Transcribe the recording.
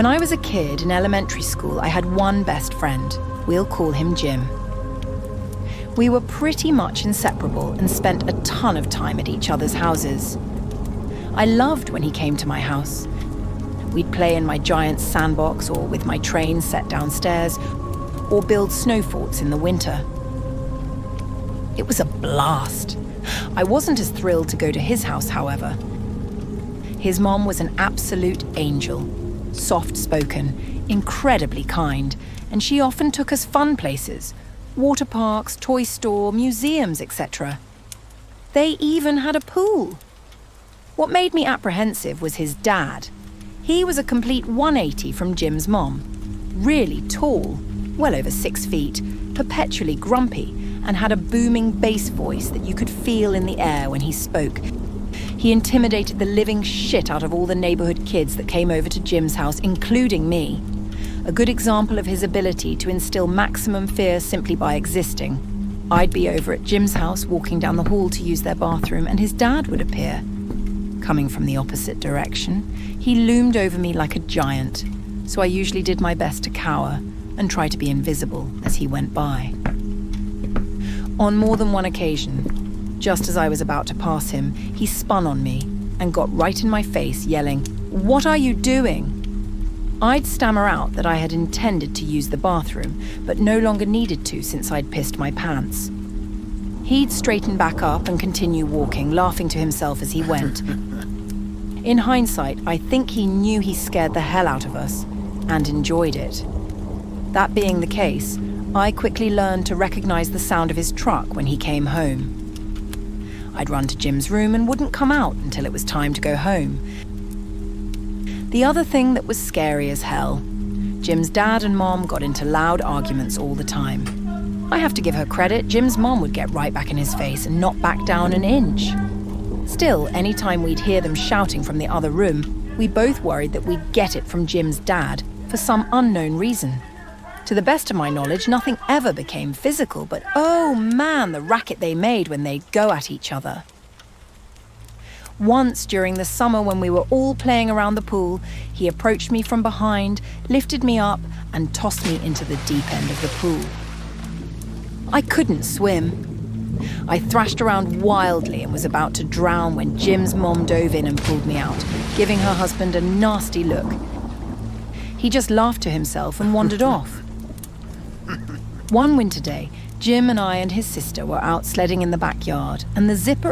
When I was a kid in elementary school, I had one best friend. We'll call him Jim. We were pretty much inseparable and spent a ton of time at each other's houses. I loved when he came to my house. We'd play in my giant sandbox or with my train set downstairs, or build snow forts in the winter. It was a blast. I wasn't as thrilled to go to his house, however. His mom was an absolute angel, soft-spoken, incredibly kind, and she often took us fun places, water parks, toy store, museums, etc. They even had a pool. What made me apprehensive was his dad. He was a complete 180 from Jim's mom. Really tall, well over 6 feet, perpetually grumpy, and had a booming bass voice that you could feel in the air when he spoke. He intimidated the living shit out of all the neighborhood kids that came over to Jim's house, including me. A good example of his ability to instill maximum fear simply by existing. I'd be over at Jim's house walking down the hall to use their bathroom, and his dad would appear. Coming from the opposite direction, he loomed over me like a giant, so I usually did my best to cower and try to be invisible as he went by. On more than one occasion, just as I was about to pass him, he spun on me and got right in my face, yelling, "What are you doing?" I'd stammer out that I had intended to use the bathroom, but no longer needed to since I'd pissed my pants. He'd straighten back up and continue walking, laughing to himself as he went. In hindsight, I think he knew he scared the hell out of us and enjoyed it. That being the case, I quickly learned to recognize the sound of his truck when he came home. I'd run to Jim's room and wouldn't come out until it was time to go home. The other thing that was scary as hell, Jim's dad and mom got into loud arguments all the time. I have to give her credit, Jim's mom would get right back in his face and not back down an inch. Still, anytime we'd hear them shouting from the other room, we both worried that we'd get it from Jim's dad for some unknown reason. To the best of my knowledge, nothing ever became physical, but oh man, the racket they made when they'd go at each other. Once during the summer when we were all playing around the pool, he approached me from behind, lifted me up, and tossed me into the deep end of the pool. I couldn't swim. I thrashed around wildly and was about to drown when Jim's mom dove in and pulled me out, giving her husband a nasty look. He just laughed to himself and wandered off. One winter day, Jim and I and his sister were out sledding in the backyard, and the zipper